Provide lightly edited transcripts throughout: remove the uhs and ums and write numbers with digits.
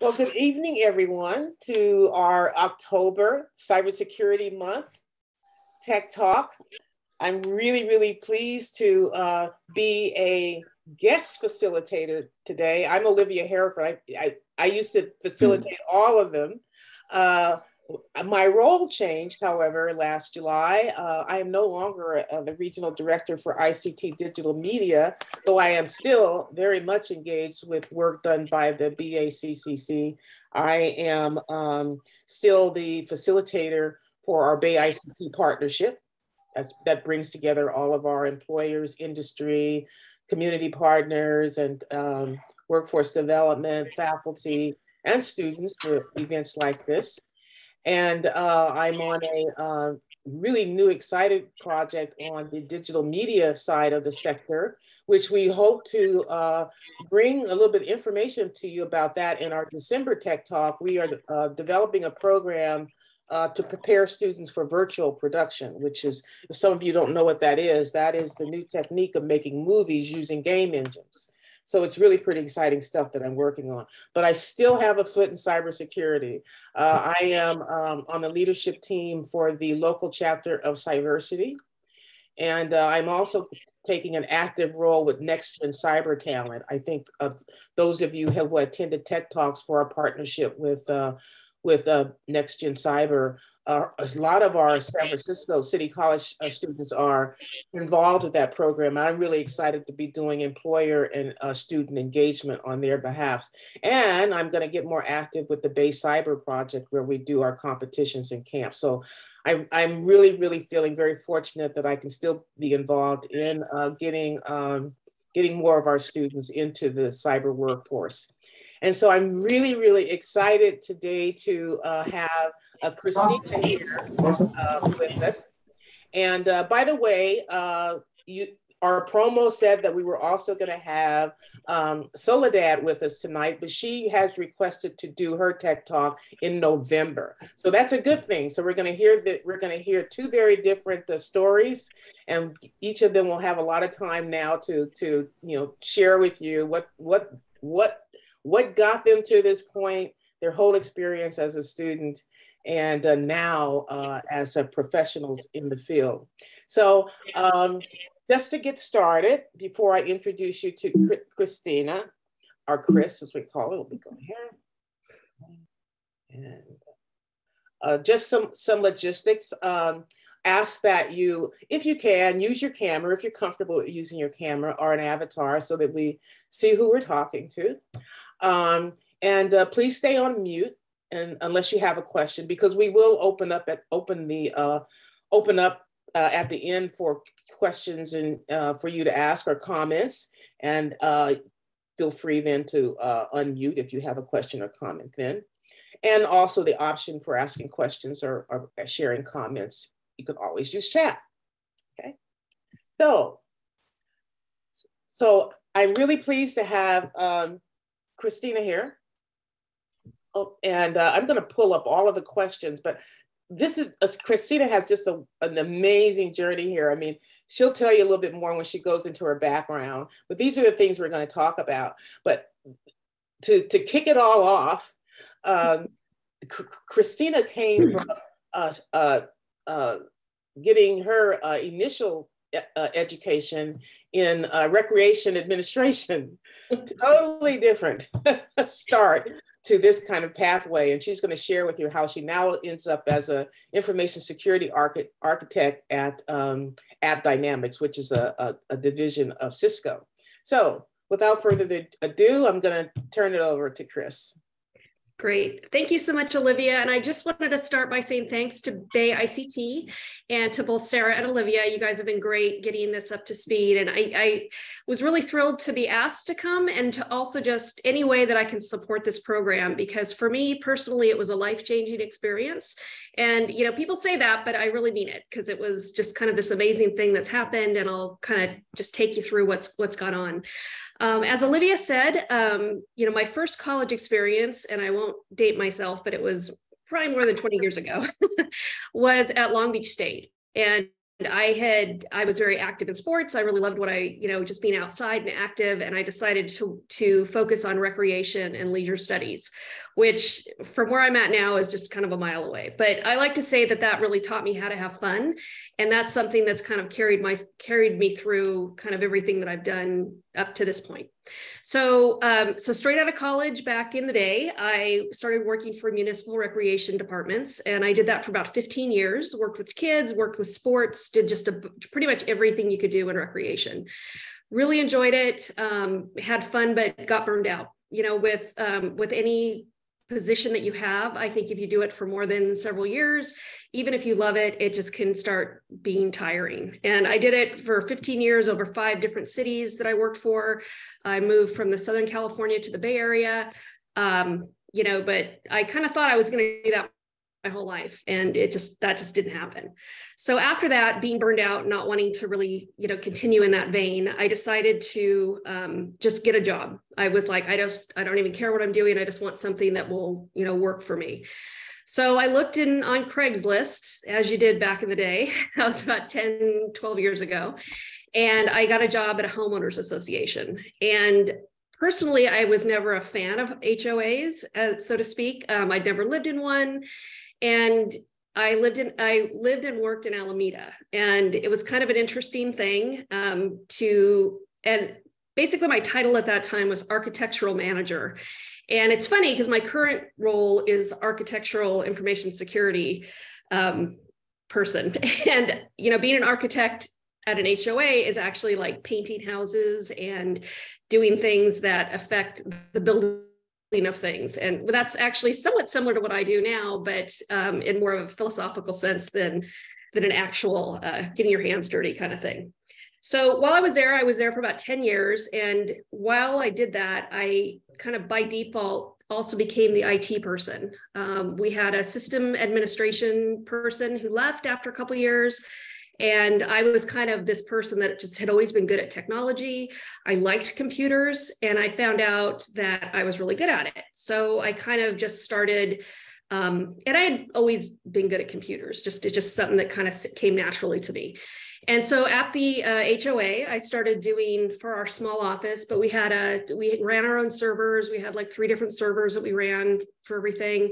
Well, good evening, everyone, to our October Cybersecurity Month Tech Talk. I'm really pleased to be a guest facilitator today. I'm Olivia Hereford. I used to facilitate all of them. My role changed, however, last July. I am no longer the regional director for ICT digital media, though I am still very much engaged with work done by the BACCC. I am still the facilitator for our Bay ICT partnership. That brings together all of our employers, industry, community partners, and workforce development, faculty, and students for events like this. And I'm on a really new, excited project on the digital media side of the sector, which we hope to bring a little bit of information to you about that in our December Tech Talk. We are developing a program to prepare students for virtual production, which is, if some of you don't know what that is the new technique of making movies using game engines. So it's really pretty exciting stuff that I'm working on. But I still have a foot in cybersecurity. I am on the leadership team for the local chapter of Cyversity. And I'm also taking an active role with Next Gen Cyber Talent. I think those of you who have attended Tech Talks for our partnership with Next Gen Cyber, a lot of our San Francisco City College students are involved with that program. I'm really excited to be doing employer and student engagement on their behalf. And I'm going to get more active with the Bay Cyber Project, where we do our competitions and camps. So I'm really feeling very fortunate that I can still be involved in getting more of our students into the cyber workforce. And so I'm really excited today to have Christina here with us. And by the way, our promo said that we were also going to have Soledad with us tonight, but she has requested to do her Tech Talk in November. So that's a good thing. So we're going to hear two very different stories, and each of them will have a lot of time now to share with you what got them to this point, their whole experience as a student, and now as professionals in the field. So just to get started, before I introduce you to Christina, or Chris as we call it, let me go here. And just some logistics. Ask that you, if you can, use your camera, if you're comfortable with using your camera or an avatar, so that we see who we're talking to. And please stay on mute, and unless you have a question, because we will open up at the end for questions and for you to ask or comments. And feel free then to unmute if you have a question or comment then. And also the option for asking questions or sharing comments. You can always use chat. Okay. So I'm really pleased to have Christina here. Oh, and I'm going to pull up all of the questions, but Christina has just an amazing journey here. I mean, she'll tell you a little bit more when she goes into her background, but these are the things we're going to talk about. But to kick it all off, Christina came from getting her initial education in recreation administration. Totally different start to this kind of pathway. And she's going to share with you how she now ends up as an information security architect at Dynamics, which is a division of Cisco. So without further ado, I'm going to turn it over to Chris. Great. Thank you so much, Olivia. And I just wanted to start by saying thanks to Bay ICT and to both Sarah and Olivia. You guys have been great getting this up to speed. And I was really thrilled to be asked to come, and to also just any way that I can support this program, because for me personally, it was a life-changing experience. And, people say that, but I really mean it, because it was just kind of this amazing thing that's happened. And I'll kind of just take you through what's gone on. As Olivia said, my first college experience, and I won't date myself, but it was probably more than 20 years ago, was at Long Beach State. And I was very active in sports. I really loved what just being outside and active. And I decided to focus on recreation and leisure studies, which from where I'm at now is just kind of a mile away. But I like to say that that really taught me how to have fun. And that's something that's kind of carried me through kind of everything that I've done up to this point. So straight out of college back in the day, I started working for municipal recreation departments. And I did that for about 15 years, worked with kids, worked with sports, did just pretty much everything you could do in recreation. Really enjoyed it, had fun, but got burned out. You know, with any position that you have, I think if you do it for more than several years, even if you love it, it just can start being tiring. And I did it for 15 years over 5 different cities that I worked for. I moved from the Southern California to the Bay Area, you know, but I kind of thought I was going to do that my whole life, and that just didn't happen. So after that, being burned out, not wanting to really, you know, continue in that vein, I decided to just get a job. I was like, I don't even care what I'm doing. I just want something that will, you know, work for me. So I looked on Craigslist, as you did back in the day. That was about 10, 12 years ago. And I got a job at a homeowners association. And personally, I was never a fan of HOAs, so to speak. I'd never lived in one. And I lived and worked in Alameda, and it was kind of an interesting thing and basically my title at that time was architectural manager. And it's funny because my current role is architectural information security person. And, you know, being an architect at an HOA is actually like painting houses and doing things that affect the building of things. And that's actually somewhat similar to what I do now, but in more of a philosophical sense than an actual getting your hands dirty kind of thing. So while I was there for about 10 years. And while I did that, I kind of by default also became the IT person. We had a system administration person who left after a couple of years. And I was kind of this person that just had always been good at technology. I liked computers, and I found out that I was really good at it. So I kind of just started, and I had always been good at computers, it's just something that kind of came naturally to me. And so at the HOA, I started doing for our small office, but we ran our own servers. We had like 3 different servers that we ran for everything.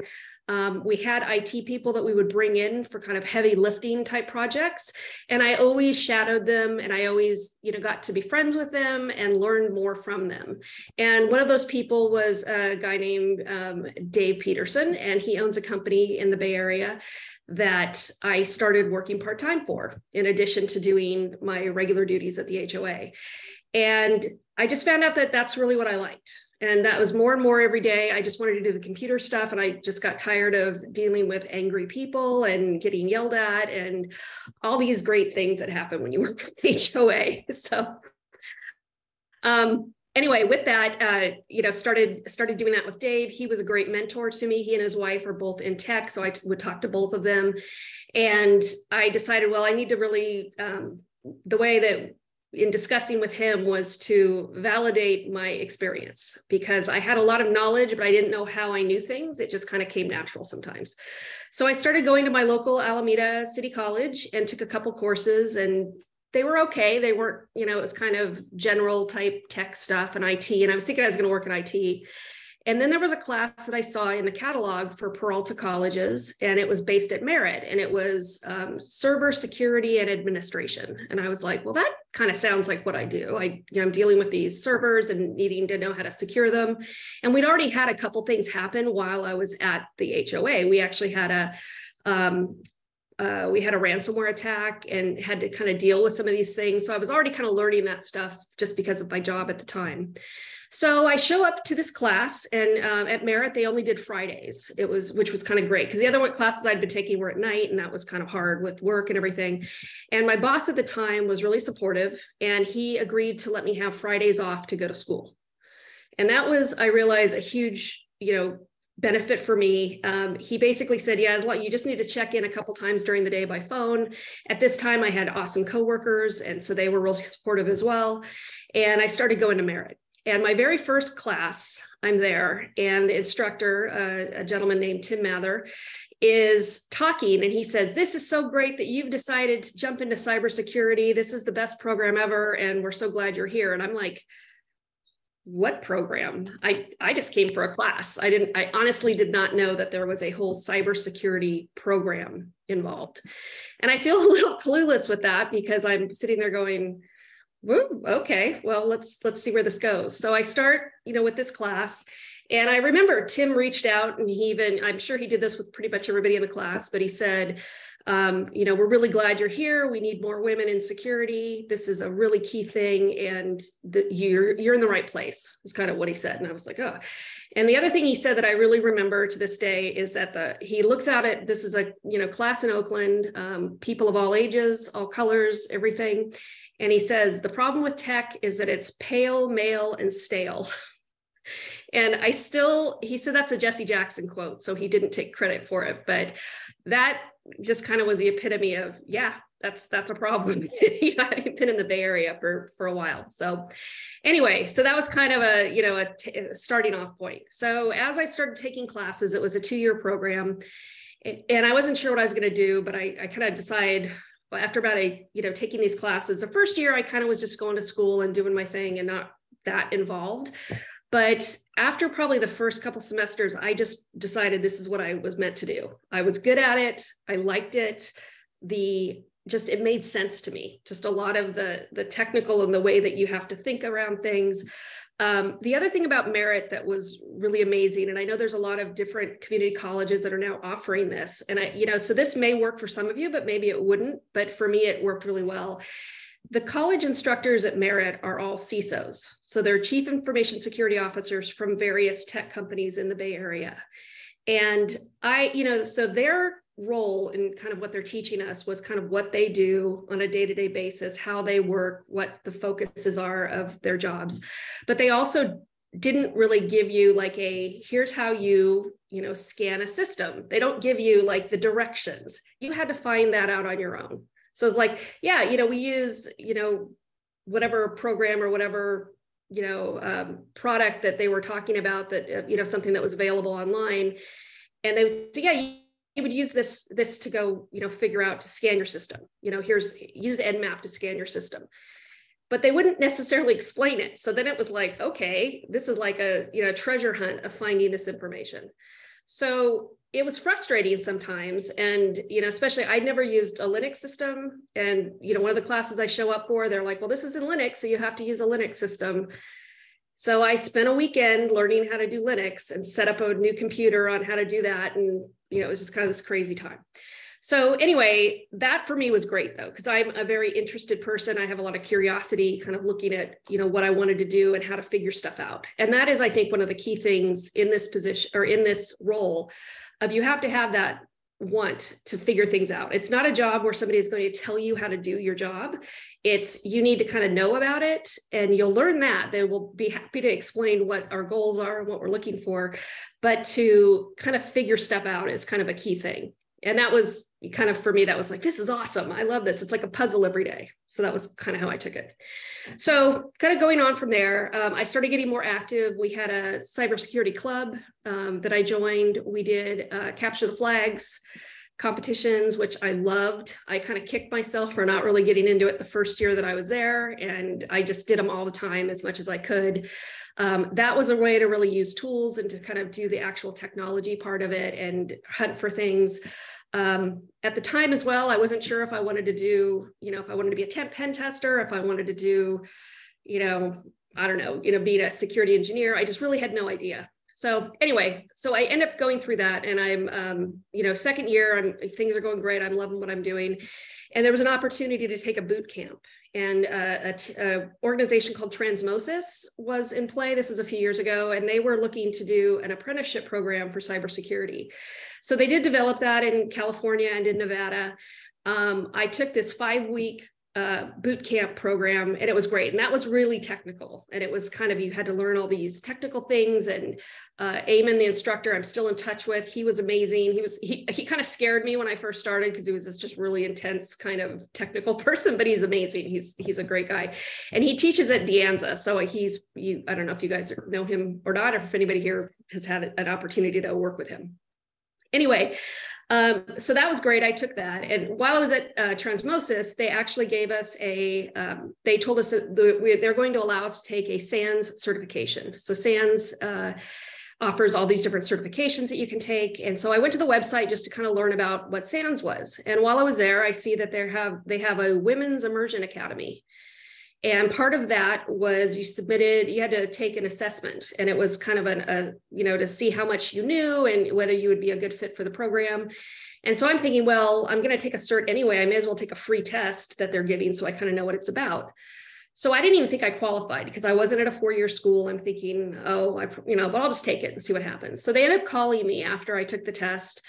We had IT people that we would bring in for kind of heavy lifting type projects. And I always shadowed them, and I always, you know, got to be friends with them and learned more from them. And one of those people was a guy named Dave Peterson, and he owns a company in the Bay Area that I started working part-time for, in addition to doing my regular duties at the HOA. And I just found out that that's really what I liked. And that was more and more every day. I just wanted to do the computer stuff. And I just got tired of dealing with angry people and getting yelled at and all these great things that happen when you work for HOA. So anyway, with that, you know, started doing that with Dave. He was a great mentor to me. He and his wife are both in tech, so I would talk to both of them. And I decided, well, I need to really, the way that in discussing with him was to validate my experience, because I had a lot of knowledge, but I didn't know how I knew things. It just kind of came natural sometimes. So I started going to my local Alameda City College and took a couple courses, and they were okay. They weren't, you know, it was kind of general type tech stuff and IT. And I was thinking I was going to work in IT. And then there was a class that I saw in the catalog for Peralta colleges, and it was based at Merritt, and it was server security and administration. And I was like, well, that kind of sounds like what I do. I'm dealing with these servers and needing to know how to secure them. And we'd already had a couple things happen while I was at the HOA. We actually had a ransomware attack and had to kind of deal with some of these things. So I was already kind of learning that stuff just because of my job at the time. So I show up to this class, and at Merritt, they only did Fridays, which was kind of great, because the other classes I'd been taking were at night, and that was kind of hard with work and everything. And my boss at the time was really supportive, and he agreed to let me have Fridays off to go to school. And that was, I realized, a huge, you know, benefit for me. He basically said, yeah, as long you just need to check in a couple times during the day by phone. At this time, I had awesome coworkers, and so they were really supportive as well. And I started going to Merritt. And my very first class, I'm there, and the instructor, a gentleman named Tim Mather, is talking, and he says, this is so great that you've decided to jump into cybersecurity. This is the best program ever, and we're so glad you're here. And I'm like, what program? I just came for a class. I honestly did not know that there was a whole cybersecurity program involved. And I feel a little clueless with that because I'm sitting there going, woo, okay, well, let's see where this goes. So I start, with this class. And I remember Tim reached out, and I'm sure he did this with pretty much everybody in the class, but he said, we're really glad you're here. We need more women in security. This is a really key thing, and you're in the right place, is kind of what he said. And I was like, oh. And the other thing he said that I really remember to this day is that he looks out at, this is a class in Oakland, people of all ages, all colors, everything. And he says, the problem with tech is that it's pale, male, and stale. And he said that's a Jesse Jackson quote, so he didn't take credit for it, but that just kind of was the epitome of, yeah, that's a problem. I've been in the Bay Area for a while. So anyway, so that was kind of a starting off point. So as I started taking classes, it was a 2-year program, and I wasn't sure what I was going to do, but I kind of decided, well, after about taking these classes, the first year I kind of was just going to school and doing my thing and not that involved. But after probably the first couple semesters, I just decided this is what I was meant to do. I was good at it. I liked it. It made sense to me. Just a lot of the technical and the way that you have to think around things. The other thing about Merritt that was really amazing, and I know there's a lot of different community colleges that are now offering this, and so this may work for some of you, but maybe it wouldn't. But for me, it worked really well. The college instructors at Merritt are all CISOs. So they're chief information security officers from various tech companies in the Bay Area. And so their role in kind of what they're teaching us was kind of what they do on a day-to-day basis, how they work, what the focuses are of their jobs. But they also didn't really give you here's how you scan a system. They don't give you the directions. You had to find that out on your own. So it's we use, whatever program or whatever, product that they were talking about that, something that was available online. And they would say, you would use this to go, figure out to scan your system. Use Nmap to scan your system. But they wouldn't necessarily explain it. So then it was okay, this is like a treasure hunt of finding this information. So it was frustrating sometimes. And, especially I'd never used a Linux system. And, one of the classes I show up for, they're like, well, this is in Linux, so you have to use a Linux system. So I spent a weekend learning how to do Linux and set up a new computer on how to do that. And, it was just kind of this crazy time. So anyway, that for me was great though, because I'm a very interested person. I have a lot of curiosity kind of looking at, what I wanted to do and how to figure stuff out. And that is, I think, one of the key things in this position or in this role of you have to have that want to figure things out. It's not a job where somebody is going to tell you how to do your job. It's you need to kind of know about it, and you'll learn that. They will be happy to explain what our goals are and what we're looking for, but to kind of figure stuff out is kind of a key thing. And that was kind of, for me, that was this is awesome. I love this. It's like a puzzle every day. So that was kind of how I took it. So kind of going on from there, I started getting more active. We had a cybersecurity club that I joined. We did capture the flags competitions, which I loved. I kind of kicked myself for not really getting into it the first year that I was there. And I just did them all the time as much as I could. That was a way to really use tools and to kind of do the actual technology part of it and hunt for things. At the time as well, I wasn't sure if I wanted to do, if I wanted to be a pen tester, if I wanted to do, I don't know, be a security engineer. I just really had no idea. So anyway, so I end up going through that, and I'm, second year, things are going great. I'm loving what I'm doing. And there was an opportunity to take a boot camp, and a organization called Transmosis was in play. This is a few years ago, and they were looking to do an apprenticeship program for cybersecurity. So they did develop that in California and in Nevada. I took this 5-week boot camp program, and it was great. And that was really technical. And it was kind of, you had to learn all these technical things. And Eamon, the instructor, I'm still in touch with. He was amazing. He kind of scared me when I first started because he was this just really intense kind of technical person, but he's amazing. He's a great guy. And he teaches at De Anza. So I don't know if you guys know him or not, or if anybody here has had an opportunity to work with him. Anyway, So that was great. I took that. And while I was at Transmosis, they actually gave us they told us that they're going to allow us to take a SANS certification. So SANS offers all these different certifications that you can take. And so I went to the website just to kind of learn about what SANS was. And while I was there, I see that they have a Women's Immersion Academy. And part of that was you had to take an assessment, and it was kind of to see how much you knew and whether you would be a good fit for the program. And so I'm thinking, well, I'm going to take a cert anyway. I may as well take a free test that they're giving so I kind of know what it's about. So I didn't even think I qualified because I wasn't at a 4-year school. I'm thinking, but I'll just take it and see what happens. So they ended up calling me after I took the test.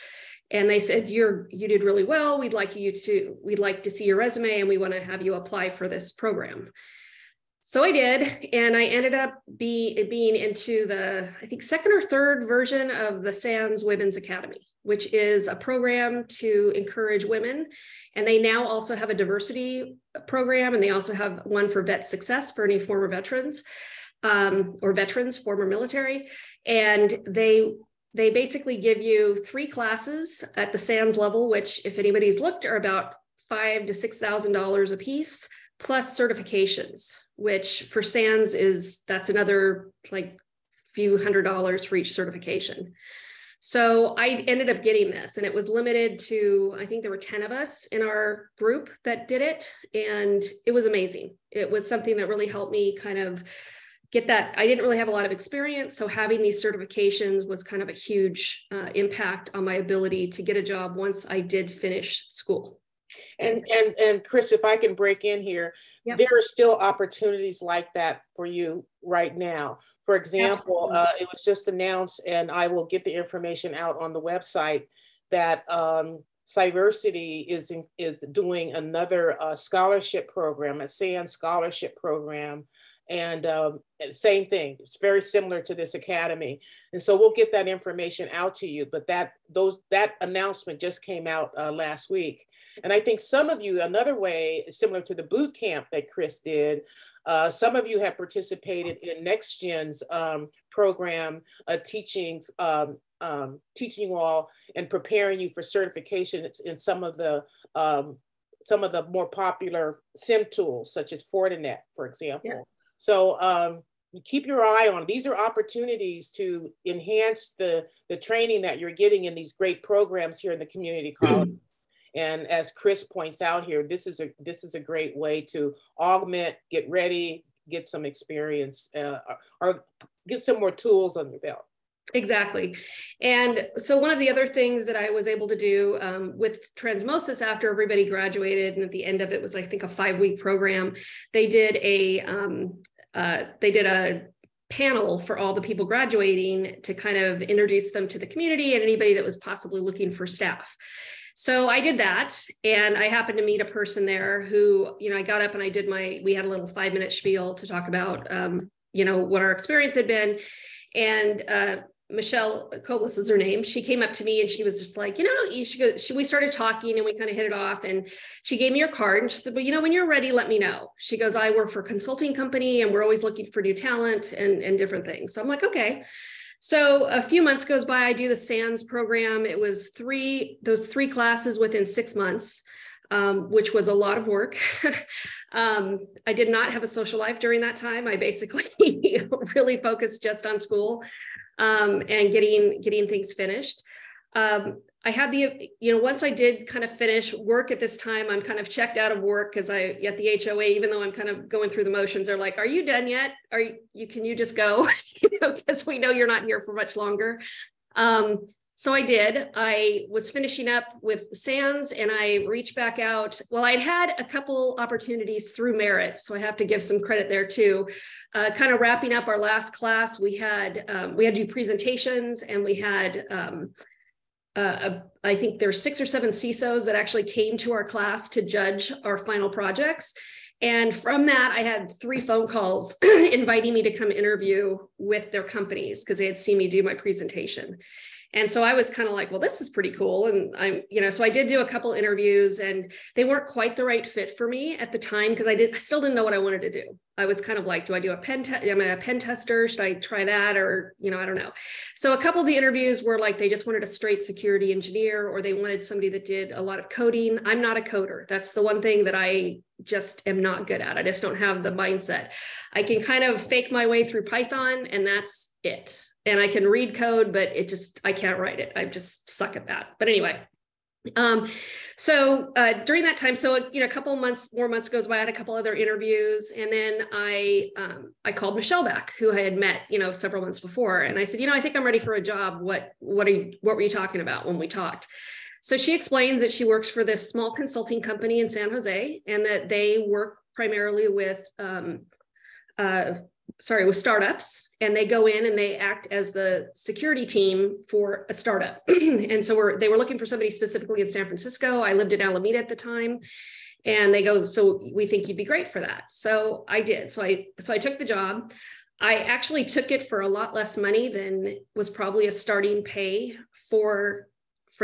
And they said, you did really well. We'd like to see your resume, and we want to have you apply for this program. So I did, and I ended up being into the, I think, second or third version of the SANS Women's Academy, which is a program to encourage women. And they now also have a diversity program, and they also have one for vet success for any former veterans or veterans, former military. And they basically give you 3 classes at the SANS level, which, if anybody's looked, are about $5,000 to $6,000 a piece, plus certifications, which for SANS that's another like few $100s for each certification. So I ended up getting this, and it was limited to, I think there were 10 of us in our group that did it. And it was amazing. It was something that really helped me kind of get that. I didn't really have a lot of experience. So having these certifications was kind of a huge impact on my ability to get a job once I did finish school. And Chris, if I can break in here, yep. There are still opportunities like that for you right now. For example, it was just announced, and I will get the information out on the website, that Cyversity is doing another scholarship program, a SANS scholarship program. And same thing, it's very similar to this academy. And so we'll get that information out to you, but that announcement just came out last week. And I think some of you, another way, similar to the boot camp that Chris did, some of you have participated in NextGen's program, teaching you all and preparing you for certifications in some of the more popular SIM tools, such as Fortinet, for example. Yeah. So keep your eye on. These are opportunities to enhance the training that you're getting in these great programs here in the community college. And as Chris points out here, this is a great way to augment, get ready, get some experience, or get some more tools on your belt. Exactly. And so one of the other things that I was able to do with Transmosis after everybody graduated, and at the end of it was, I think, a 5-week program, they did a panel for all the people graduating to kind of introduce them to the community and anybody that was possibly looking for staff. So I did that, and I happened to meet a person there who, I got up and we had a little 5-minute spiel to talk about, what our experience had been. And Michelle Koblis is her name. She came up to me and she was just like, you should go. We started talking and we kind of hit it off, and she gave me her card and she said, well, when you're ready, let me know. She goes, I work for a consulting company and we're always looking for new talent and different things. So I'm like, okay. So a few months goes by, I do the SANS program. It was those 3 classes within 6 months, which was a lot of work. I did not have a social life during that time. I basically really focused just on school and getting things finished. I had once I did kind of finish work at this time, I'm kind of checked out of work because at the HOA, even though I'm kind of going through the motions, they're like, are you done yet? Can you just go? Because we know you're not here for much longer. So I did. I was finishing up with SANS and I reached back out. Well, I'd had a couple opportunities through Merritt, so I have to give some credit there too. Kind of wrapping up our last class, we had to do presentations, and we had, I think there's 6 or 7 CISOs that actually came to our class to judge our final projects. And from that, I had 3 phone calls inviting me to come interview with their companies because they had seen me do my presentation. And so I was kind of like, well, this is pretty cool. And so I did do a couple interviews, and they weren't quite the right fit for me at the time, because I still didn't know what I wanted to do. I was kind of like, do I do a pen test? Am I a pen tester? Should I try that? Or, I don't know. So a couple of the interviews were like, they just wanted a straight security engineer, or they wanted somebody that did a lot of coding. I'm not a coder. That's the one thing that I just am not good at. I just don't have the mindset. I can kind of fake my way through Python, and that's it. And I can read code, but I can't write it. I just suck at that. But anyway, so during that time, so, a couple more months goes by, I had a couple other interviews. And then I called Michelle back, who I had met, several months before. And I said, I think I'm ready for a job. What were you talking about when we talked? So she explains that she works for this small consulting company in San Jose, and that they work primarily with startups, and they go in and they act as the security team for a startup. And so they were looking for somebody specifically in San Francisco. I lived in Alameda at the time, and they go, so we think you'd be great for that. So I did. So I took the job. I actually took it for a lot less money than was probably a starting pay for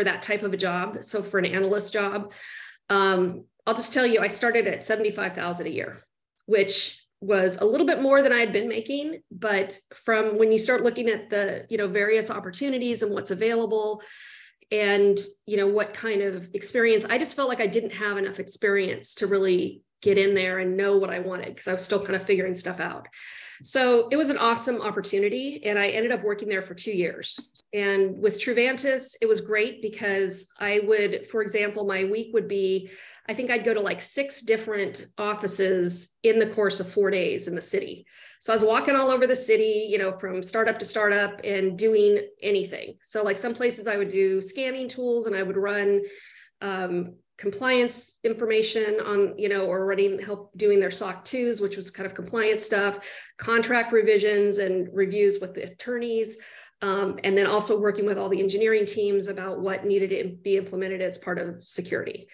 that type of a job. So for an analyst job, I'll just tell you, I started at $75,000 a year, which was a little bit more than I had been making. But from when you start looking at the, various opportunities and what's available, and, what kind of experience, I just felt like I didn't have enough experience to really get in there and know what I wanted, because I was still kind of figuring stuff out. So it was an awesome opportunity, and I ended up working there for 2 years. And with Truvantis, it was great because I would, for example, my week would be, I think I'd go to like 6 different offices in the course of 4 days in the city. So I was walking all over the city, from startup to startup and doing anything. So like some places I would do scanning tools, and I would run compliance information on, or help doing their SOC 2s, which was kind of compliance stuff, contract revisions and reviews with the attorneys. And then also working with all the engineering teams about what needed to be implemented as part of security.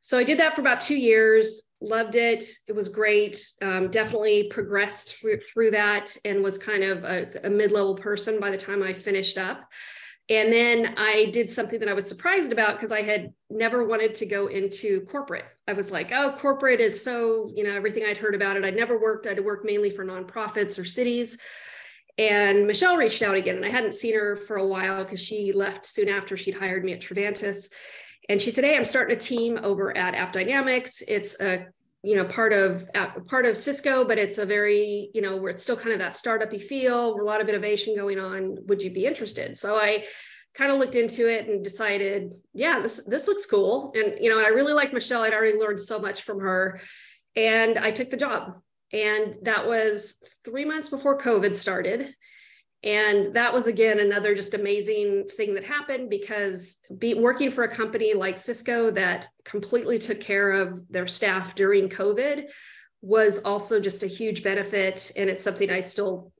So I did that for about 2 years, loved it. It was great. Definitely progressed through that, and was kind of a mid-level person by the time I finished up. And then I did something that I was surprised about, because I had never wanted to go into corporate. I was like, oh, corporate is so, everything I'd heard about it. I'd worked mainly for nonprofits or cities. And Michelle reached out again, and I hadn't seen her for a while because she left soon after she'd hired me at Truvantis. And she said, hey, I'm starting a team over at AppDynamics. It's a, part of Cisco, but it's a very, where it's still kind of that startup-y feel, a lot of innovation going on. Would you be interested? So I kind of looked into it and decided, yeah, this looks cool. And, and I really liked Michelle. I'd already learned so much from her, and I took the job. And that was 3 months before COVID started. And that was, again, another just amazing thing that happened, because working for a company like Cisco that completely took care of their staff during COVID was also just a huge benefit. And it's something I still,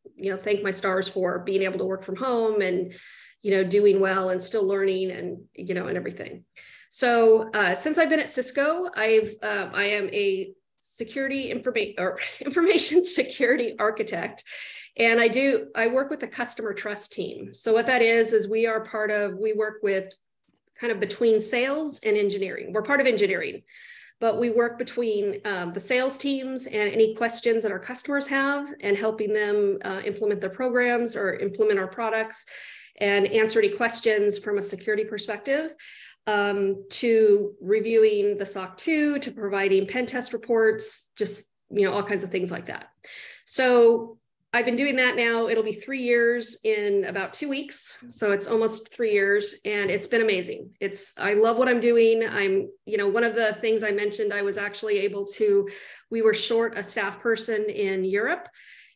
thank my stars for, being able to work from home and, doing well and still learning and, and everything. So since I've been at Cisco, I am a information security architect. And I work with the customer trust team. So what that is we work with kind of between sales and engineering. We're part of engineering, but we work between the sales teams and any questions that our customers have, and helping them implement their programs or implement our products, and answer any questions from a security perspective, to reviewing the SOC 2, to providing pen test reports, just, all kinds of things like that. So I've been doing that now. It'll be 3 years in about 2 weeks. So it's almost 3 years, and it's been amazing. I love what I'm doing. One of the things I mentioned, I was actually we were short a staff person in Europe,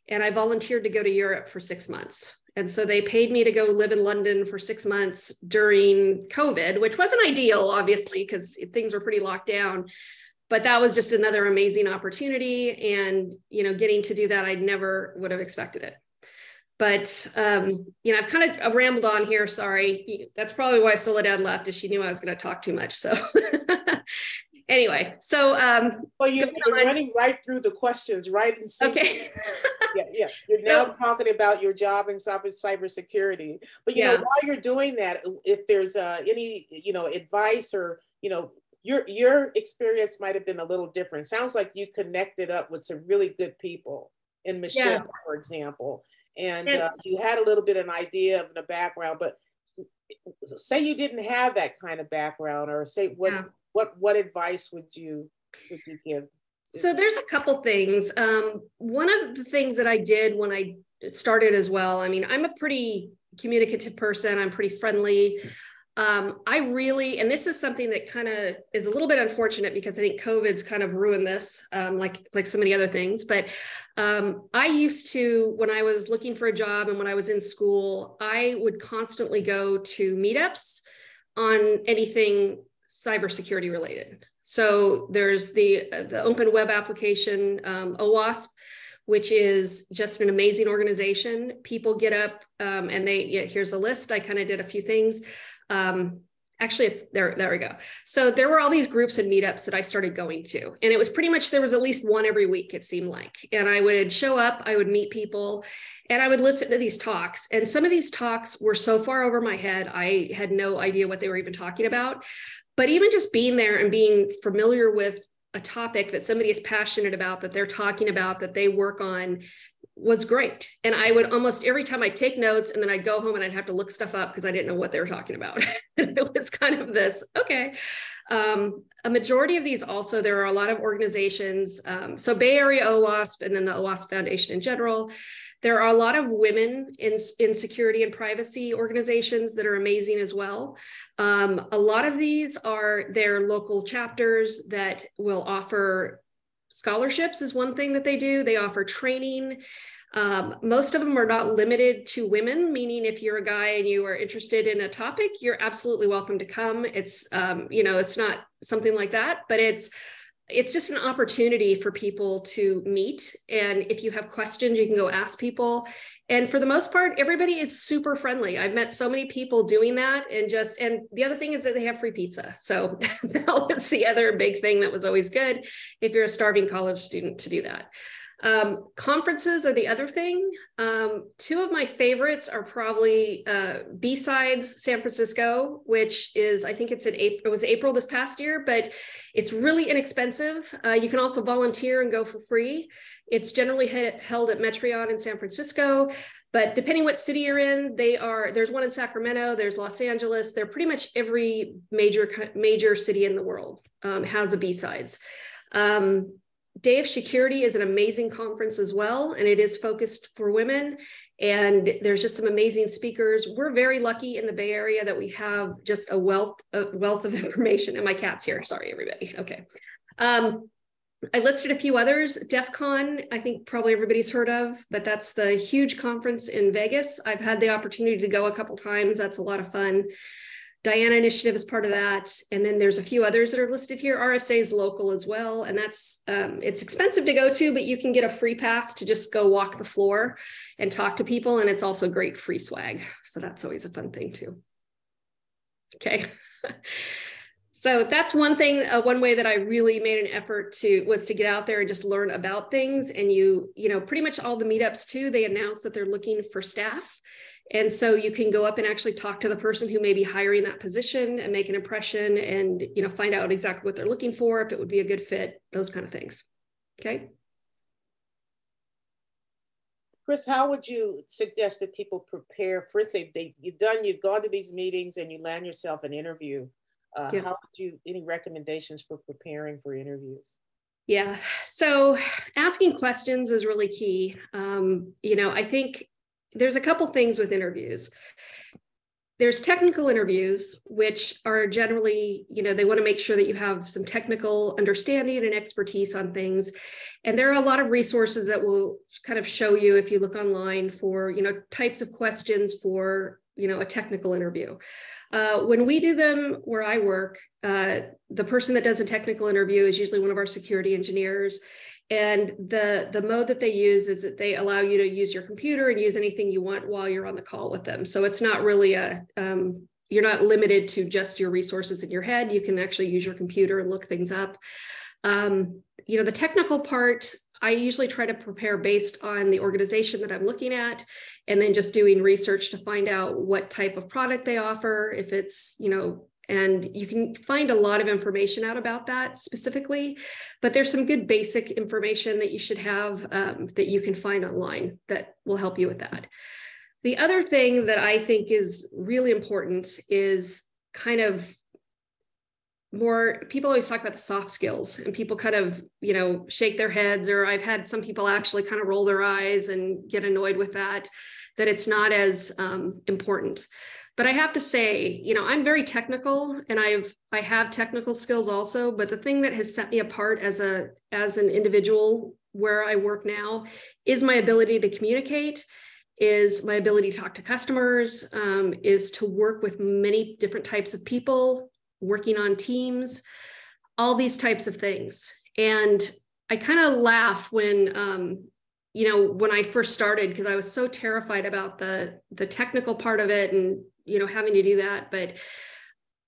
and I volunteered to go to Europe for 6 months. And so they paid me to go live in London for 6 months during COVID, which wasn't ideal, obviously, because things were pretty locked down. But that was just another amazing opportunity. And, getting to do that, I never would have expected it. But, I've kind of rambled on here. Sorry. That's probably why Soledad left, is she knew I was going to talk too much. So Anyway, so well, you're running right through the questions, right? And okay. yeah. You're now talking about your job in cybersecurity. But you know, while you're doing that, if there's any advice or your experience might have been a little different. Sounds like you connected up with some really good people in Michelle, for example, and you had a little bit of an idea of the background. But say you didn't have that kind of background, or say what advice would you give? So there's a couple things. One of the things that I did when I started as well, I mean, I'm a pretty communicative person. I'm pretty friendly. I really, and this is something that kind of is a little bit unfortunate because I think COVID's kind of ruined this, like so many other things. But I used to, when I was looking for a job and when I was in school, I would constantly go to meetups on anything cybersecurity related. So there's the open web application, OWASP, which is just an amazing organization. People get up and here's a list. I kind of did a few things. Actually, it's there we go. So there were all these groups and meetups that I started going to, and it was pretty much, there was at least one every week, it seemed like. And I would show up, I would meet people, and I would listen to these talks. And some of these talks were so far over my head, I had no idea what they were even talking about. But even just being there and being familiar with a topic that somebody is passionate about, that they're talking about, that they work on, was great. And I would almost every time I'd take notes, and then I'd go home and I'd have to look stuff up because I didn't know what they were talking about. And it was kind of this, okay. A majority of these also, there are a lot of organizations. So Bay Area OWASP, and then the OWASP Foundation in general. There are a lot of women in security and privacy organizations that are amazing as well. A lot of these are their local chapters that will offer scholarships is one thing that they do. They offer training. Most of them are not limited to women, meaning if you're a guy and you are interested in a topic, you're absolutely welcome to come. It's, it's not something like that, but it's just an opportunity for people to meet. And if you have questions, you can go ask people. And for the most part, everybody is super friendly. I've met so many people doing that, and the other thing is that they have free pizza. So that was the other big thing that was always good if you're a starving college student to do that. Conferences are the other thing. Two of my favorites are probably B-Sides San Francisco, which is, I think it was April this past year, but it's really inexpensive. You can also volunteer and go for free. It's generally held at Metreon in San Francisco, but depending what city you're in, there's one in Sacramento, there's Los Angeles, they're pretty much every major city in the world has a B-Sides. Day of Security is an amazing conference as well, and it is focused for women, and there's just some amazing speakers. We're very lucky in the Bay Area that we have just a wealth of information. And my cat's here, sorry everybody. Okay. I listed a few others. DEF CON, I think probably everybody's heard of, but that's the huge conference in Vegas. I've had the opportunity to go a couple times. That's a lot of fun. Diana Initiative is part of that. And then there's a few others that are listed here. RSA is local as well. And that's, it's expensive to go to, but you can get a free pass to just go walk the floor and talk to people. And it's also great free swag. So that's always a fun thing too. Okay. So that's one thing, one way that I really made an effort was to get out there and just learn about things. And pretty much all the meetups too, they announce that they're looking for staff. And so you can go up and actually talk to the person who may be hiring that position and make an impression and, find out exactly what they're looking for, if it would be a good fit, those kind of things. Okay. Chris, how would you suggest that people prepare for, say, you've gone to these meetings and you land yourself an interview? How would any recommendations for preparing for interviews? Yeah, so asking questions is really key. I think there's a couple things with interviews. There's technical interviews, which are generally, they want to make sure that you have some technical understanding and expertise on things. And there are a lot of resources that will kind of show you, if you look online, for, types of questions for, a technical interview. When we do them where I work, the person that does a technical interview is usually one of our security engineers. And the mode that they use is that they allow you to use your computer and use anything you want while you're on the call with them. So it's not really you're not limited to just your resources in your head. You can actually use your computer and look things up. The technical part, I usually try to prepare based on the organization that I'm looking at, and then just doing research to find out what type of product they offer, if it's, and you can find a lot of information out about that specifically, but there's some good basic information that you should have that you can find online that will help you with that. The other thing that I think is really important is kind of more, people always talk about the soft skills, and people kind of, shake their heads, or I've had some people actually kind of roll their eyes and get annoyed with that it's not as important. But I have to say, I'm very technical, and I have technical skills also, but the thing that has set me apart as an individual where I work now is my ability to communicate, is my ability to talk to customers, is to work with many different types of people, working on teams, all these types of things. And I kind of laugh when I first started, because I was so terrified about the technical part of it and, having to do that. But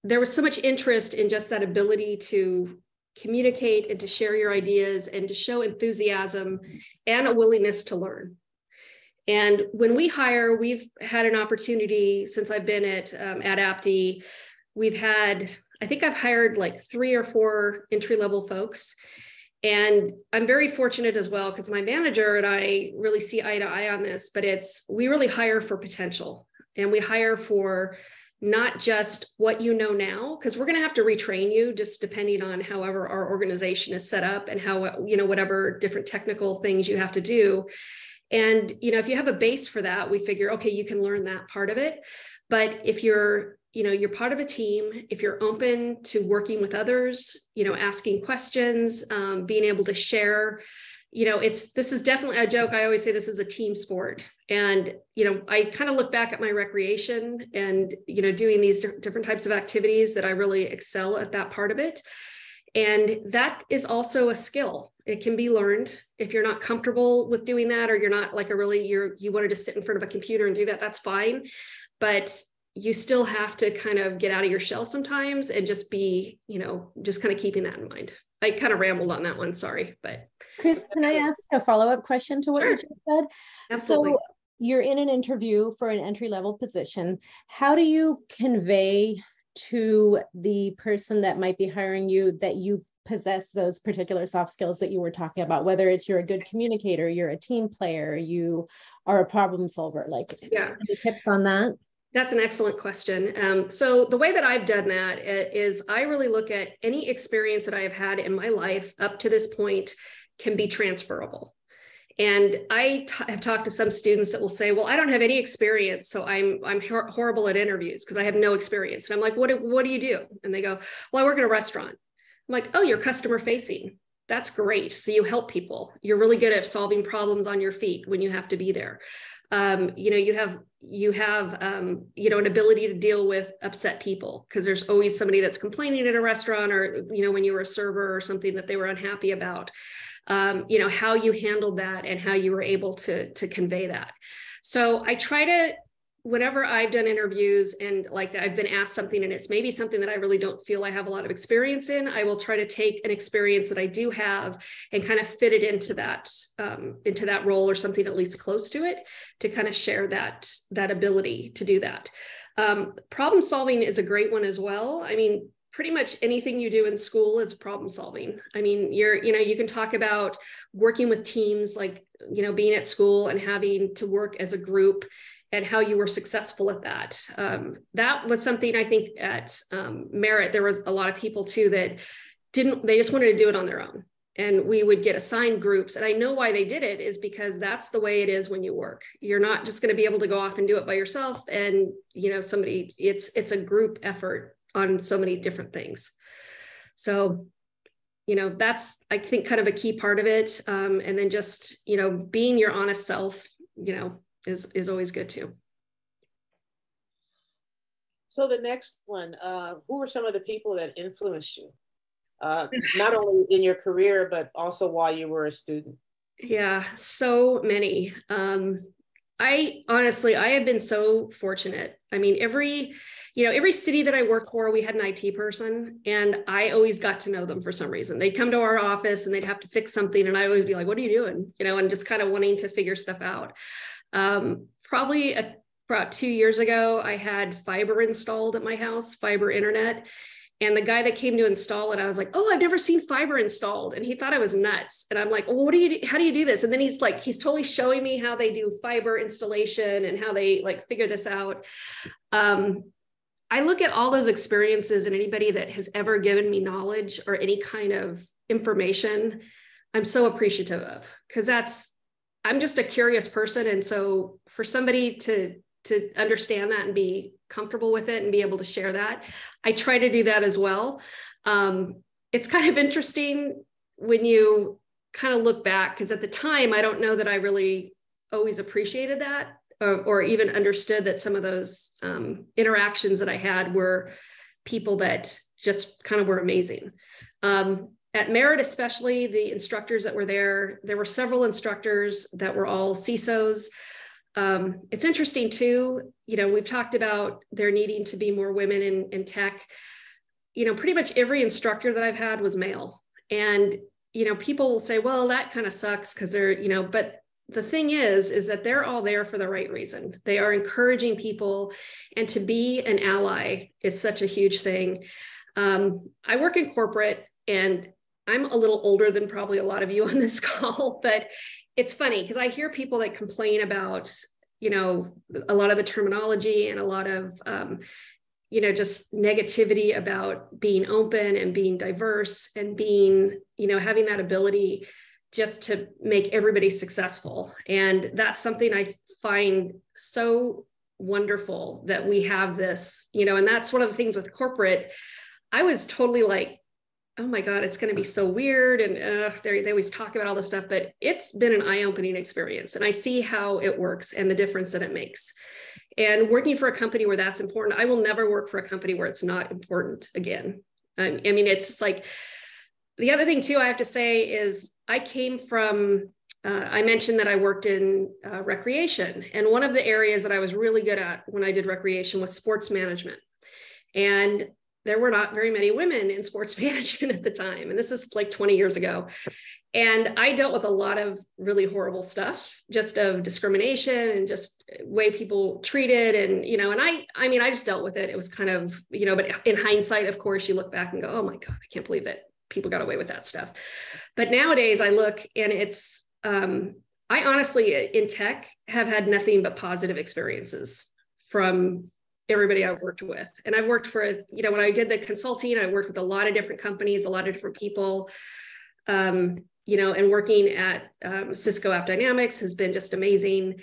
there was so much interest in just that ability to communicate and to share your ideas and to show enthusiasm and a willingness to learn. And when we hire, we've had an opportunity since I've been at AppD. I think I've hired like 3 or 4 entry-level folks. And I'm very fortunate as well, because my manager and I really see eye to eye on this, but we really hire for potential, and we hire for not just what you know now, because we're going to have to retrain you just depending on however our organization is set up and how, whatever different technical things you have to do. And, if you have a base for that, we figure, okay, you can learn that part of it. But if you're part of a team, if you're open to working with others, asking questions, being able to share, this is definitely a joke. I always say this is a team sport. And, I kind of look back at my recreation and, doing these different types of activities that I really excel at that part of it. And that is also a skill. It can be learned. If you're not comfortable with doing that, or you're not like you want to just sit in front of a computer and do that, that's fine. But you still have to kind of get out of your shell sometimes and just be, just kind of keeping that in mind. I kind of rambled on that one, sorry. But Chris, can I ask a follow-up question to what Sure. you just said? Absolutely. So you're in an interview for an entry-level position. How do you convey to the person that might be hiring you that you possess those particular soft skills that you were talking about, whether it's you're a good communicator, you're a team player, you are a problem solver? Any tips on that? That's an excellent question. So the way that I've done that is I really look at any experience that I have had in my life up to this point can be transferable. And I have talked to some students that will say, well, I don't have any experience, so I'm horrible at interviews because I have no experience. And I'm like, what do you do? And they go, well, I work in a restaurant. I'm like, oh, you're customer facing. That's great. So you help people. You're really good at solving problems on your feet when you have to be there. You have an ability to deal with upset people, because there's always somebody that's complaining at a restaurant, or, when you were a server or something that they were unhappy about, how you handled that and how you were able to convey that. So I try to, whenever I've done interviews and like I've been asked something and it's maybe something that I really don't feel I have a lot of experience in, I will try to take an experience that I do have and kind of fit it into that role, or something at least close to it, to kind of share that ability to do that. Problem solving is a great one as well. I mean, pretty much anything you do in school is problem solving. I mean, you can talk about working with teams, like, being at school and having to work as a group, and how you were successful at that. That was something I think at Merritt, there was a lot of people too that they just wanted to do it on their own. And we would get assigned groups. And I know why they did it is because that's the way it is when you work. You're not just going to be able to go off and do it by yourself. And, it's a group effort on so many different things. So, that's, I think, kind of a key part of it. And then just, being your honest self, is always good too. So the next one, who were some of the people that influenced you? Not only in your career, but also while you were a student? Yeah, so many. I honestly, I have been so fortunate. I mean, every city that I worked for, we had an IT person, and I always got to know them for some reason. They'd come to our office and they'd have to fix something, and I'd always be like, "What are you doing?" And just kind of wanting to figure stuff out. Probably about 2 years ago, I had fiber installed at my house, fiber internet. And the guy that came to install it, I was like, "Oh, I've never seen fiber installed." And he thought I was nuts. And I'm like, "Well, how do you do this?" And then he's totally showing me how they do fiber installation and how they figure this out. I look at all those experiences, and anybody that has ever given me knowledge or any kind of information, I'm so appreciative of, because I'm just a curious person. And so for somebody to understand that and be comfortable with it and be able to share that, I try to do that as well. It's kind of interesting when you kind of look back, because at the time, I don't know that I really always appreciated that or even understood that some of those interactions that I had were people that just kind of were amazing. At Merritt, especially, the instructors that were there were several instructors that were all CISOs. It's interesting too, we've talked about there needing to be more women in tech. Pretty much every instructor that I've had was male. And, people will say, well, that kind of sucks because they're, but the thing is that they're all there for the right reason. They are encouraging people, and to be an ally is such a huge thing. I work in corporate, and I'm a little older than probably a lot of you on this call, but it's funny because I hear people that complain about, a lot of the terminology and a lot of, just negativity about being open and being diverse and being, having that ability just to make everybody successful. And that's something I find so wonderful that we have this, and that's one of the things with corporate. I was totally like, oh my God, it's going to be so weird. And they always talk about all this stuff, but it's been an eye-opening experience. And I see how it works and the difference that it makes. And working for a company where that's important, I will never work for a company where it's not important again. I mean, it's just like, the other thing too, I have to say is I came from, I mentioned that I worked in recreation. And one of the areas that I was really good at when I did recreation was sports management. And there were not very many women in sports management at the time. And this is like 20 years ago. And I dealt with a lot of really horrible stuff, just of discrimination and just way people treated. And, and I just dealt with it. It was kind of, but in hindsight, of course, you look back and go, oh my God, I can't believe that people got away with that stuff. But nowadays I look, and it's, I honestly in tech have had nothing but positive experiences from everybody I've worked with. And I've worked for, when I did the consulting, I worked with a lot of different companies, a lot of different people, and working at Cisco App Dynamics has been just amazing.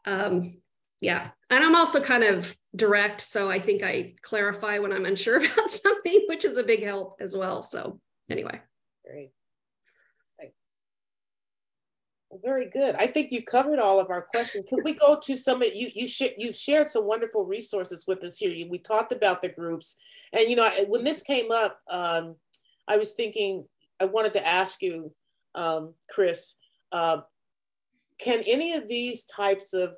Yeah. And I'm also kind of direct. So I think I clarify when I'm unsure about something, which is a big help as well. So anyway. Great. Well, very good. I think you covered all of our questions. Can we go to some of you've shared some wonderful resources with us here. We talked about the groups, and when this came up, I was thinking I wanted to ask you, Chris, can any of these types of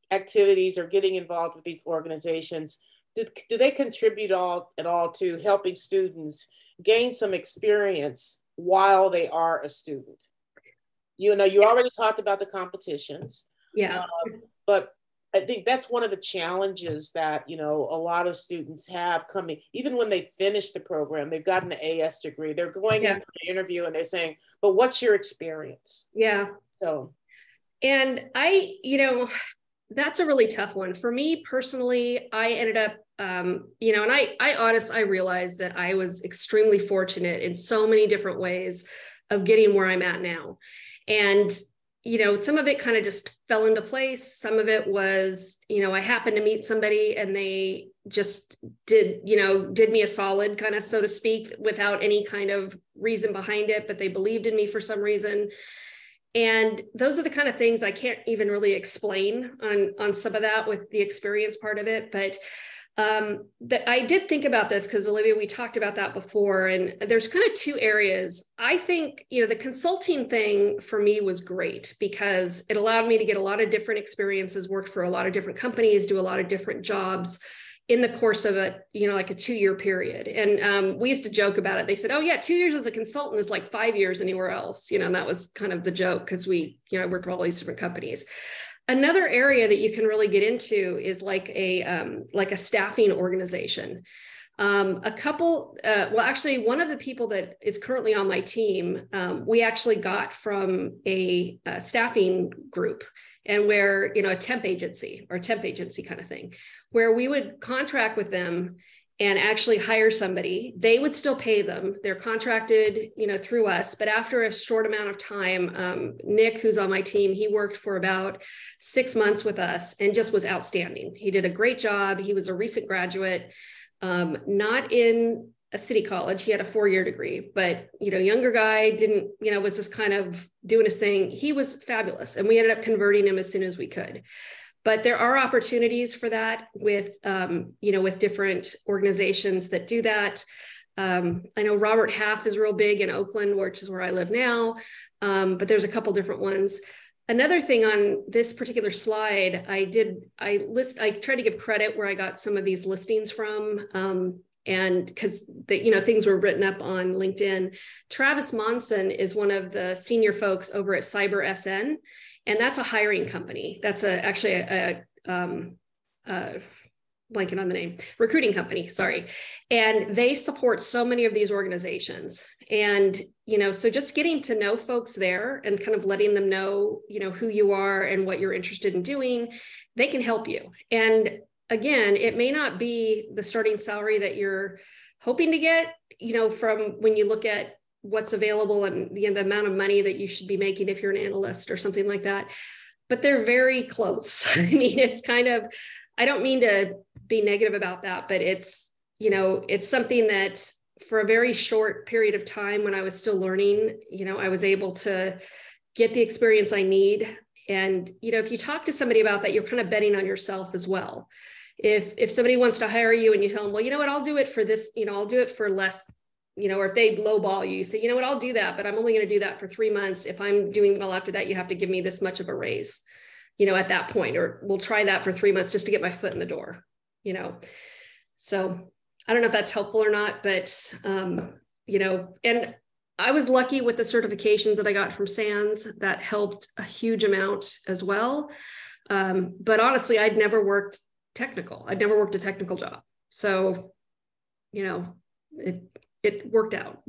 activities or getting involved with these organizations, do they contribute at all to helping students gain some experience while they are a student? You already talked about the competitions. Yeah. But I think that's one of the challenges that, a lot of students have coming, even when they finish the program, they've gotten an AS degree, they're going in for the interview and they're saying, but what's your experience? Yeah. So. And that's a really tough one. For me personally, I ended up, and I realized that I was extremely fortunate in so many different ways of getting where I'm at now. And, some of it kind of just fell into place. Some of it was, I happened to meet somebody and they just did me a solid, kind of, so to speak, without any kind of reason behind it, but they believed in me for some reason. And those are the kind of things I can't even really explain on some of that with the experience part of it. But I did think about this because Olivia, we talked about that before, and there's kind of two areas. I think, the consulting thing for me was great because it allowed me to get a lot of different experiences, worked for a lot of different companies, do a lot of different jobs in the course of like a 2-year period. And we used to joke about it. They said, oh yeah, 2 years as a consultant is like 5 years anywhere else. And that was kind of the joke because we, worked for all these different companies. Another area that you can really get into is like a staffing organization. Actually, one of the people that is currently on my team, we actually got from a staffing group, and where, a temp agency kind of thing, where we would contract with them and actually hire somebody. They would still pay them. They're contracted, through us. But after a short amount of time, Nick, who's on my team, he worked for about 6 months with us and just was outstanding. He did a great job. He was a recent graduate, not in a city college. He had a 4-year degree, but, younger guy, didn't, was just kind of doing his thing. He was fabulous. And we ended up converting him as soon as we could. But there are opportunities for that with, with different organizations that do that. I know Robert Half is real big in Oakland, which is where I live now, but there's a couple different ones. Another thing on this particular slide, I tried to give credit where I got some of these listings from, and because things were written up on LinkedIn. Travis Monson is one of the senior folks over at Cyber SN. And that's a hiring company. That's actually a blanking on the name, recruiting company, sorry. And they support so many of these organizations. And, so just getting to know folks there and kind of letting them know, who you are and what you're interested in doing, they can help you. And again, it may not be the starting salary that you're hoping to get, from when you look at what's available and the amount of money that you should be making if you're an analyst or something like that, but they're very close. I mean, it's kind of, I don't mean to be negative about that, but it's, it's something that for a very short period of time when I was still learning, I was able to get the experience I need. And, if you talk to somebody about that, you're kind of betting on yourself as well. If somebody wants to hire you and you tell them, well, you know what, I'll do it for this, I'll do it for less, or if they lowball you, say, you know what, I'll do that, but I'm only going to do that for 3 months. If I'm doing well after that, you have to give me this much of a raise, at that point, or we'll try that for 3 months just to get my foot in the door, So I don't know if that's helpful or not, but, and I was lucky with the certifications that I got from SANS. That helped a huge amount as well. But honestly, I'd never worked technical. I'd never worked a technical job. So, it worked out.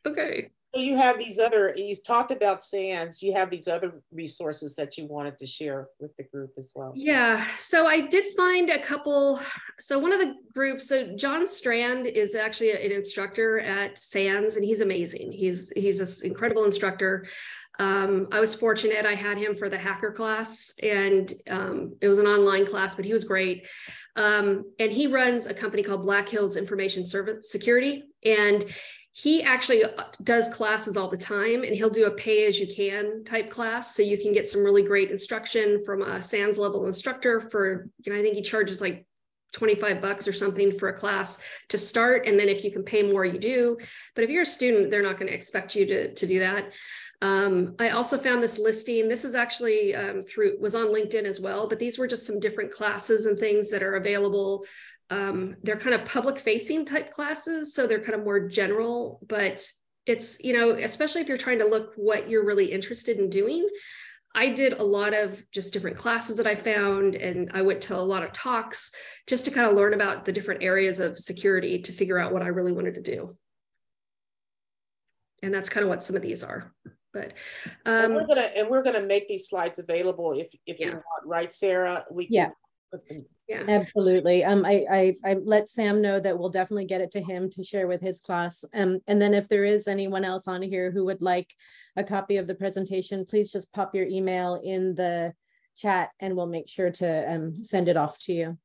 Okay. So you talked about SANS, you have these other resources that you wanted to share with the group as well. Yeah, so I did find a couple. So one of the groups, so John Strand is actually an instructor at SANS, and he's amazing. He's this incredible instructor. I was fortunate, I had him for the hacker class, and it was an online class, but he was great. And he runs a company called Black Hills Information Security, and he actually does classes all the time, and he'll do a pay-as-you-can type class. So you can get some really great instruction from a SANS level instructor for, I think he charges like $25 or something for a class to start. And then if you can pay more, you do. But if you're a student, they're not going to expect you to do that. I also found this listing. This is actually was on LinkedIn as well, but these were just some different classes and things that are available. They're kind of public facing type classes. So they're kind of more general, but it's, especially if you're trying to look what you're really interested in doing. I did a lot of just different classes that I found, and I went to a lot of talks just to kind of learn about the different areas of security to figure out what I really wanted to do. And that's kind of what some of these are. But and we're gonna make these slides available if you want, right, Sarah? We can put them. Yeah, absolutely. I let Sam know that we'll definitely get it to him to share with his class. And then if there is anyone else on here who would like a copy of the presentation, please just pop your email in the chat and we'll make sure to send it off to you.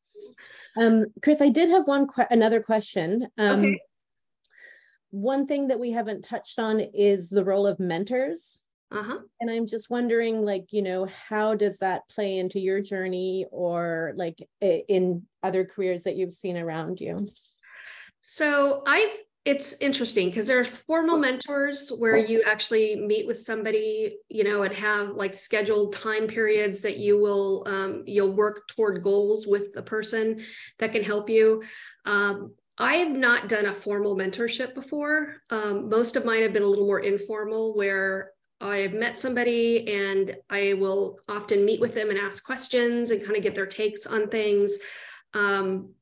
Chris, I did have another question. Okay. One thing that we haven't touched on is the role of mentors And I'm just wondering, like, you know, how does that play into your journey, or like in other careers that you've seen around you? So it's interesting because there's formal mentors where you actually meet with somebody, you know, and have like scheduled time periods that you will, you'll work toward goals with the person that can help you. I have not done a formal mentorship before. Most of mine have been a little more informal, where I've met somebody and I will often meet with them and ask questions and kind of get their takes on things.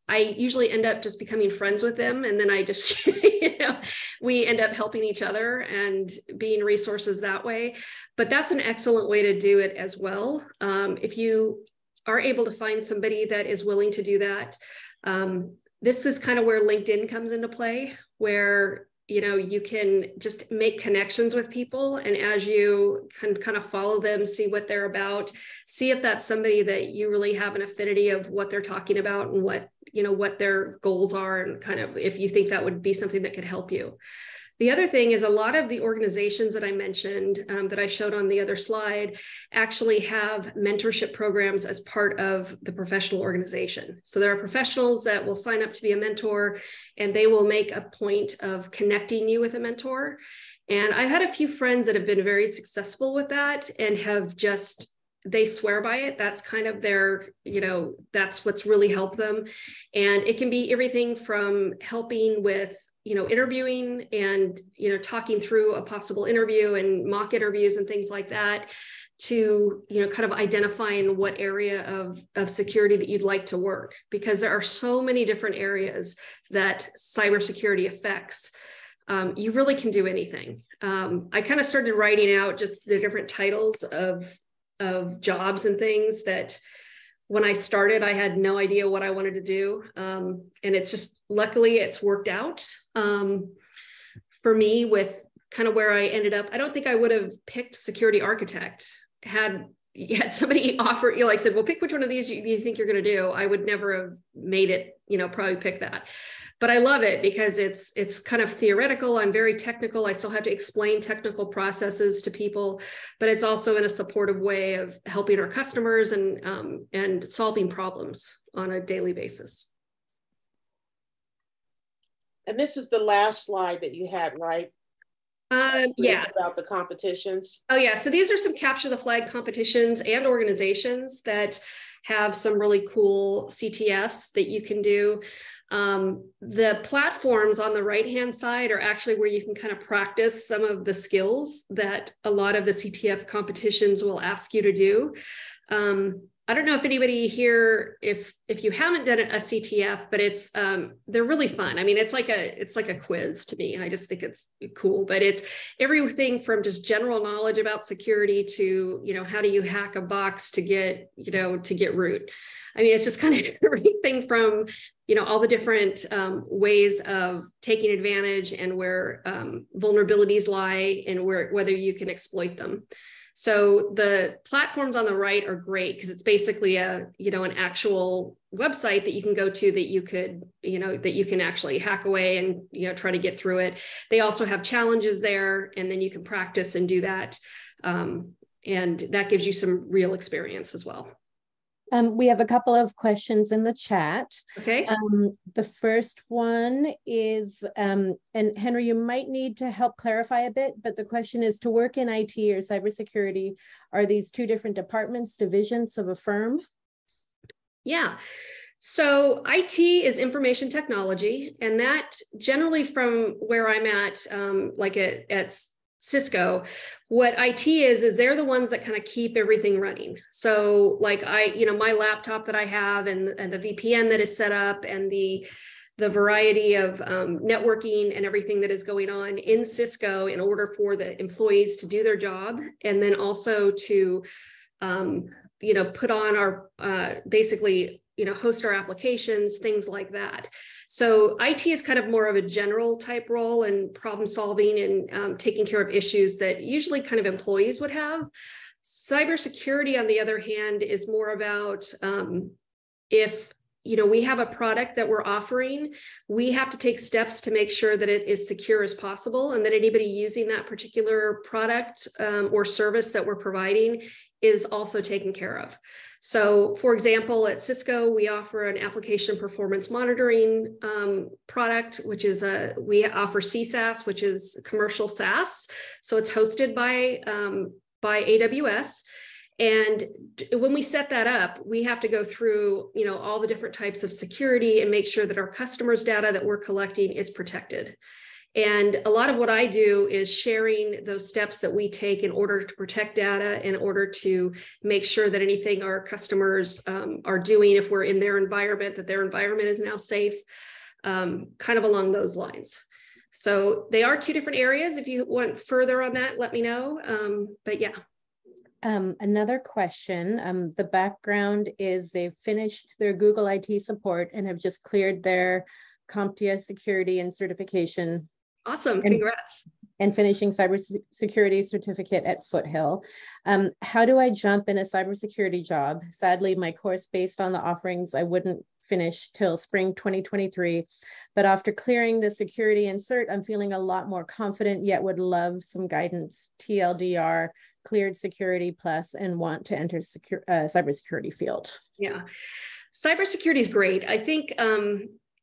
I usually end up just becoming friends with them, and then I just, you know, we end up helping each other and being resources that way. But that's an excellent way to do it as well. If you are able to find somebody that is willing to do that, this is kind of where LinkedIn comes into play, where, you know, you can just make connections with people. And as you can kind of follow them, see what they're about, see if that's somebody that you really have an affinity of what they're talking about and what, you know, what their goals are, and kind of if you think that would be something that could help you. The other thing is a lot of the organizations that I mentioned, that I showed on the other slide, actually have mentorship programs as part of the professional organization. So there are professionals that will sign up to be a mentor, and they will make a point of connecting you with a mentor. And I've had a few friends that have been very successful with that and have just, they swear by it. That's kind of their, you know, that's what's really helped them. And it can be everything from helping with, you know, interviewing and, you know, talking through a possible interview and mock interviews and things like that, to, you know, kind of identifying what area of security that you'd like to work, because there are so many different areas that cybersecurity affects. You really can do anything. I kind of started writing out just the different titles of jobs and things that, when I started, I had no idea what I wanted to do. And it's just, luckily it's worked out for me with kind of where I ended up. I don't think I would have picked security architect had somebody offer, you know, like said, well, pick which one of these you think you're going to do. I would never have made it, you know, probably pick that. But I love it because it's kind of theoretical. I'm very technical. I still have to explain technical processes to people, but it's also in a supportive way of helping our customers and solving problems on a daily basis. And this is the last slide that you had, right? Yeah. About the competitions. Oh yeah. So these are some capture the flag competitions and organizations that have some really cool CTFs that you can do. The platforms on the right-hand side are actually where you can kind of practice some of the skills that a lot of the CTF competitions will ask you to do. I don't know if anybody here, if you haven't done a CTF, but it's they're really fun. I mean, it's like a quiz to me. I just think it's cool, but it's everything from just general knowledge about security to, you know, how do you hack a box to get, you know, to get root. I mean, it's just kind of everything from, you know, all the different ways of taking advantage and where vulnerabilities lie and whether you can exploit them. So the platforms on the right are great because it's basically a, you know, an actual website that you can go to that you could, you know, that you can actually hack away and, you know, try to get through it. They also have challenges there, and then you can practice and do that. And that gives you some real experience as well. We have a couple of questions in the chat. Okay. The first one is, and Henry, you might need to help clarify a bit, but the question is, to work in IT or cybersecurity, are these two different departments, divisions of a firm? Yeah. So IT is information technology, and that generally from where I'm at, like at Cisco, what IT is they're the ones that kind of keep everything running. So like you know, my laptop that I have and the VPN that is set up and the variety of networking and everything that is going on in Cisco in order for the employees to do their job. And then also to, you know, put on our, basically, you know, host our applications, things like that. So IT is kind of more of a general type role and problem solving and taking care of issues that usually kind of employees would have. Cybersecurity, on the other hand, is more about if we have a product that we're offering. We have to take steps to make sure that it is secure as possible, and that anybody using that particular product or service that we're providing is also taken care of. So for example, at Cisco, we offer an application performance monitoring product, which is we offer CSAS, which is commercial SaaS. So it's hosted by AWS. And when we set that up, we have to go through, all the different types of security and make sure that our customers' data that we're collecting is protected. And a lot of what I do is sharing those steps that we take in order to protect data, in order to make sure that anything our customers are doing, if we're in their environment, that their environment is now safe, kind of along those lines. So they are two different areas. If you want further on that, let me know. But yeah. Another question, the background is they've finished their Google IT support and have just cleared their CompTIA security and certification. Awesome, congrats. And finishing cybersecurity certificate at Foothill. How do I jump in a cybersecurity job? Sadly, my course based on the offerings I wouldn't finish till spring 2023. But after clearing the security and cert, I'm feeling a lot more confident, yet would love some guidance. TLDR, cleared security plus, and want to enter cybersecurity field. Yeah, cybersecurity is great. I think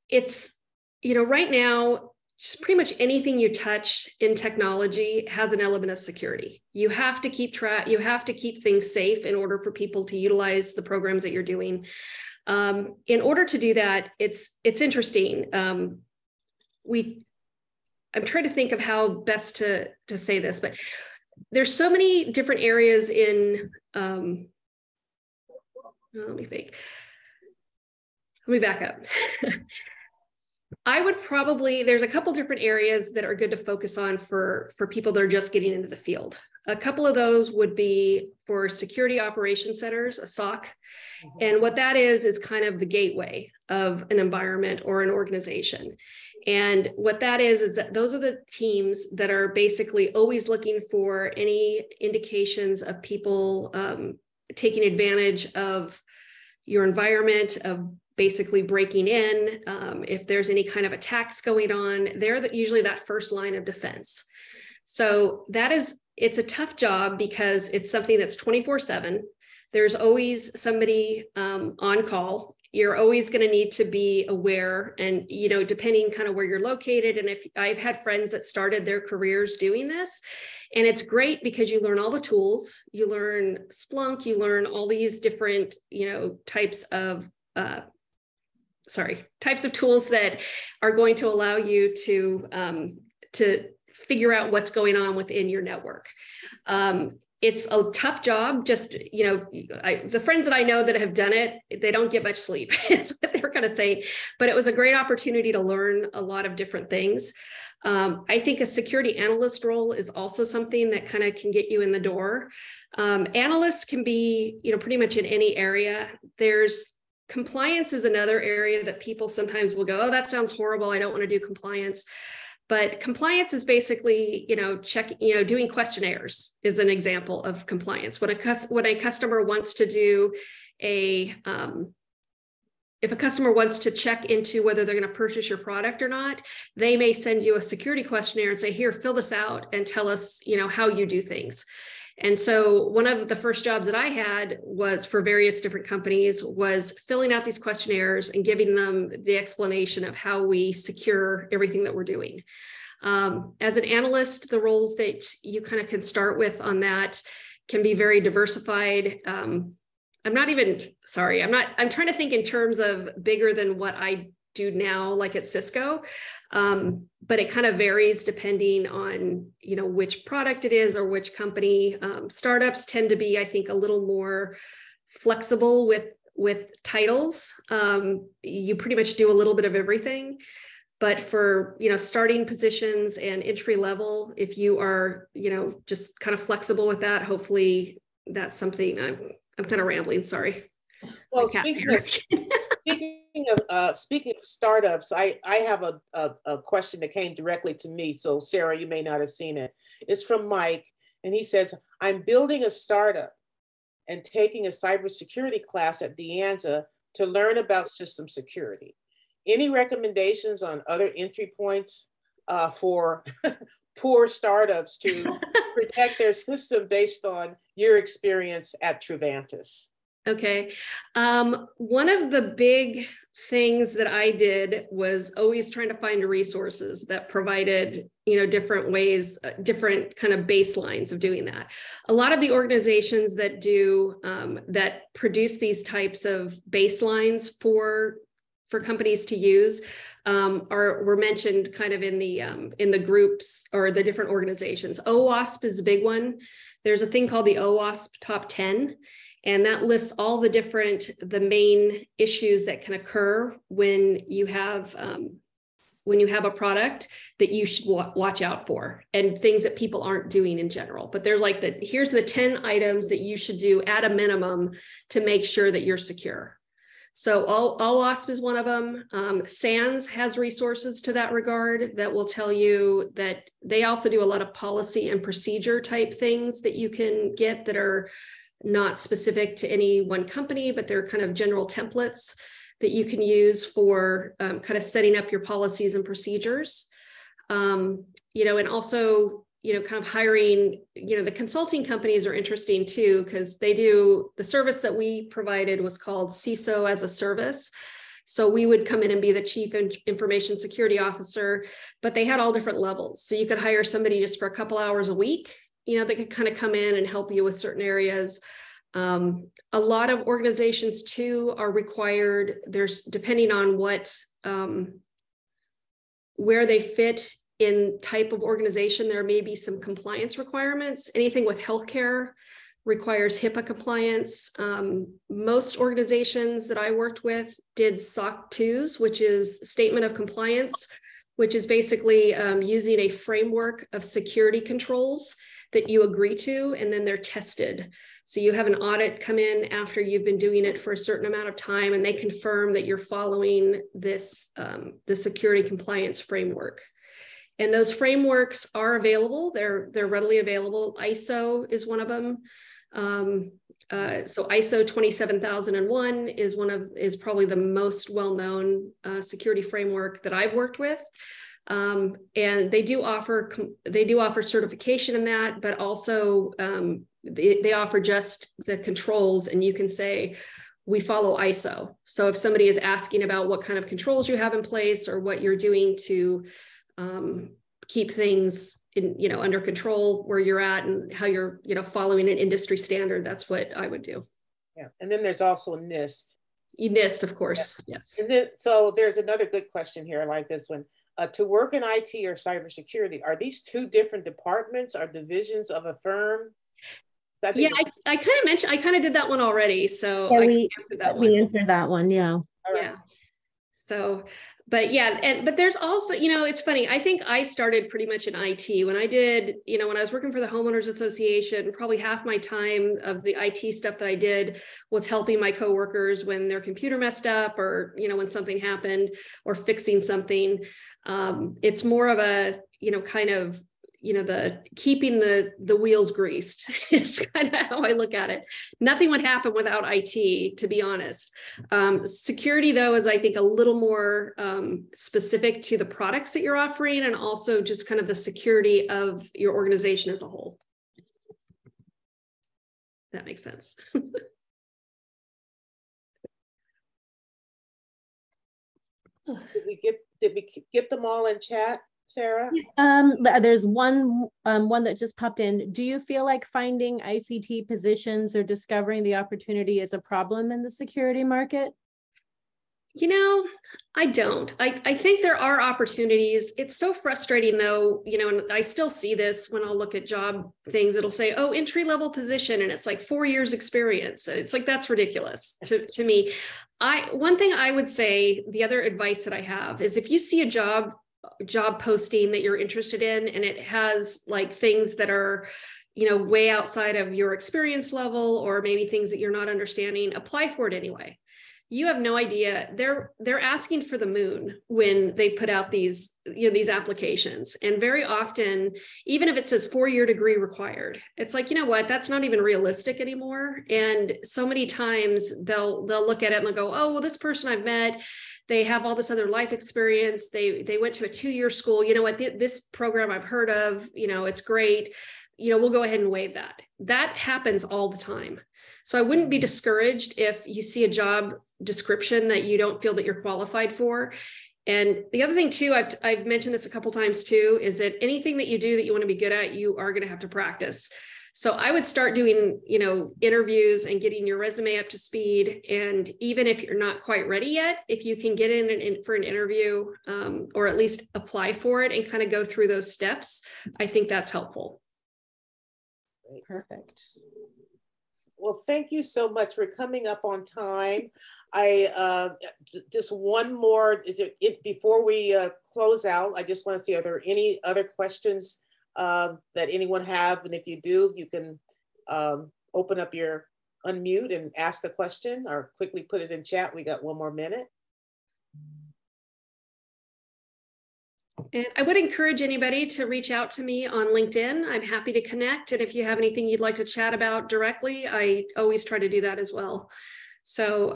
it's, right now, just pretty much anything you touch in technology has an element of security. You have to keep track, you have to keep things safe in order for people to utilize the programs that you're doing. In order to do that, it's interesting. I'm trying to think of how best to say this, but there's so many different areas in, let me think. Let me back up. I would probably, there's a couple different areas that are good to focus on for people that are just getting into the field. A couple of those would be for security operations centers, a SOC. Mm-hmm. And what that is kind of the gateway of an environment or an organization. And what that is that those are the teams that are basically always looking for any indications of people taking advantage of your environment, of basically breaking in. If there's any kind of attacks going on, they're usually that first line of defense. So it's a tough job because it's something that's 24/7. There's always somebody on call. You're always going to need to be aware, and depending kind of where you're located. And if I've had friends that started their careers doing this, and it's great because you learn all the tools, you learn Splunk, you learn all these different types of tools that are going to allow you to figure out what's going on within your network. It's a tough job. Just, the friends that I know that have done it, they don't get much sleep. That's what they were kind of saying. But it was a great opportunity to learn a lot of different things. I think a security analyst role is also something that kind of can get you in the door. Analysts can be, pretty much in any area. Compliance is another area that people sometimes will go, oh, that sounds horrible. I don't want to do compliance. But compliance is basically, doing questionnaires is an example of compliance. When a customer wants to do if a customer wants to check into whether they're going to purchase your product or not, they may send you a security questionnaire and say, here, fill this out and tell us, how you do things. And so one of the first jobs that I had was for various different companies was filling out these questionnaires and giving them the explanation of how we secure everything that we're doing. As an analyst, the roles that you kind of can start with on that can be very diversified. I'm trying to think in terms of bigger than what I do now, like at Cisco. But it kind of varies depending on, which product it is or which company. Startups tend to be, I think, a little more flexible with titles. You pretty much do a little bit of everything. But for, starting positions and entry level, if you are, just kind of flexible with that, hopefully that's something. I'm kind of rambling, sorry. Well, speaking of startups, I have a question that came directly to me. So Sarah, you may not have seen it. It's from Mike, and he says, I'm building a startup and taking a cybersecurity class at De Anza, to learn about system security. Any recommendations on other entry points for poor startups to protect their system based on your experience at Truvantis? Okay. One of the big things that I did was always trying to find resources that provided, different ways, different kind of baselines of doing that. A lot of the organizations that do, that produce these types of baselines for companies to use were mentioned kind of in the groups or the different organizations. OWASP is a big one. There's a thing called the OWASP Top 10. And that lists all the main issues that can occur when you have a product that you should watch out for, and things that people aren't doing in general. But there's here's the 10 items that you should do at a minimum to make sure that you're secure. So OWASP is one of them. SANS has resources to that regard that will tell you that they also do a lot of policy and procedure type things that you can get that are not specific to any one company, but they're kind of general templates that you can use for kind of setting up your policies and procedures. And also, kind of hiring, the consulting companies are interesting too, because the service that we provided was called CISO as a service. So we would come in and be the chief information security officer, but they had all different levels. So you could hire somebody just for a couple hours a week, that could kind of come in and help you with certain areas. A lot of organizations too are required, depending on where they fit in type of organization, there may be some compliance requirements. Anything with healthcare requires HIPAA compliance. Most organizations that I worked with did SOC 2s, which is Statement of Compliance, which is basically using a framework of security controls that you agree to, and then they're tested. So you have an audit come in after you've been doing it for a certain amount of time, and they confirm that you're following this, the security compliance framework. And those frameworks are available. They're readily available. ISO is one of them. So ISO 27001 is probably the most well-known security framework that I've worked with. And they do offer certification in that, but also they offer just the controls, and you can say, we follow ISO. So if somebody is asking about what kind of controls you have in place or what you're doing to keep things under control where you're at and how you're, following an industry standard, that's what I would do. Yeah. And then there's also NIST. NIST, of course. Yes. And then, so there's another good question here. I like this one. To work in IT or cybersecurity, are these two different departments or divisions of a firm? Yeah, I kind of did that one already. So yeah, we answered that one. Yeah. Yeah. So, but yeah, but there's also, it's funny. I think I started pretty much in IT when I did, when I was working for the Homeowners Association, probably half my time of the IT stuff that I did was helping my coworkers when their computer messed up, or, when something happened, or fixing something. It's more of a, kind of, the keeping the wheels greased is kind of how I look at it. Nothing would happen without IT, to be honest. Security, though, is I think a little more specific to the products that you're offering, and also just kind of the security of your organization as a whole. That makes sense. Did we get them all in chat, Sarah? There's one that just popped in. Do you feel like finding ICT positions or discovering the opportunity is a problem in the security market? I don't. I think there are opportunities. It's so frustrating though, and I still see this when I'll look at job things, it'll say, oh, entry-level position, and it's like 4 years experience. It's like, that's ridiculous to me. One thing I would say, the other advice that I have is, if you see a job posting that you're interested in, and it has like things that are, way outside of your experience level, or maybe things that you're not understanding, apply for it anyway. you have no idea. They're asking for the moon when they put out these, these applications. And very often, even if it says 4-year degree required, it's like, you know what, that's not even realistic anymore. And so many times they'll look at it and they'll go, oh, well, this person I've met, they have all this other life experience. They went to a 2-year school. You know what, this program I've heard of, it's great. We'll go ahead and waive that. That happens all the time. So I wouldn't be discouraged if you see a job description that you don't feel that you're qualified for. And the other thing too, I've mentioned this a couple of times too, is that anything that you do that you want to be good at, you are going to have to practice. So I would start doing, interviews and getting your resume up to speed. And even if you're not quite ready yet, if you can get in for an interview, or at least apply for it and kind of go through those steps, I think that's helpful. Perfect. Well, thank you so much for coming up on time. I just one more, before we close out, I just want to see, are there any other questions that anyone have? And if you do, you can open up your unmute and ask the question, or quickly put it in chat. We got one more minute. And I would encourage anybody to reach out to me on LinkedIn. I'm happy to connect. And if you have anything you'd like to chat about directly, I always try to do that as well. So,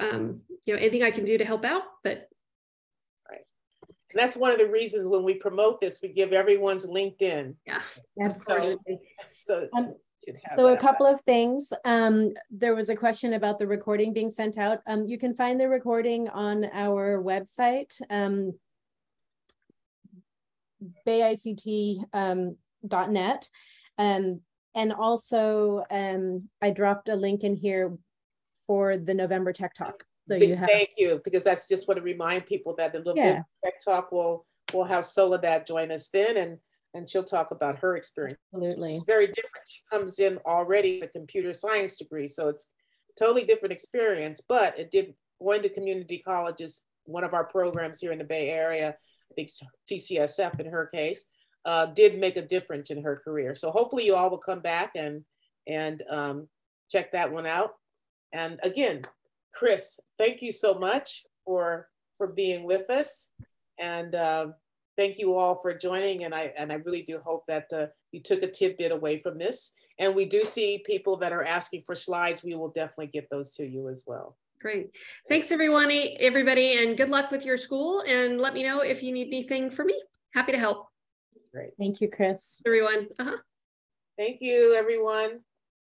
anything I can do to help out, but. Right. And that's one of the reasons when we promote this, we give everyone's LinkedIn. Yeah, absolutely. So a couple of things. There was a question about the recording being sent out. You can find the recording on our website. bayict.net. And also I dropped a link in here for the November Tech Talk. So thank you, because that's just want to remind people that the November Tech Talk will have Soledad join us then, and she'll talk about her experience. Absolutely. She's very different. She comes in already with a computer science degree, so it's totally different experience, but going to community colleges, one of our programs here in the Bay Area, I think TCSF in her case, did make a difference in her career. So hopefully you all will come back and check that one out. And again, Chris, thank you so much for being with us. And thank you all for joining. And I really do hope that you took a tidbit away from this. And we do see people that are asking for slides. We will definitely get those to you as well. Great. Thanks everybody, and good luck with your school. And let me know if you need anything from me. Happy to help. Great. Thank you, Chris. Everyone. Thank you, everyone.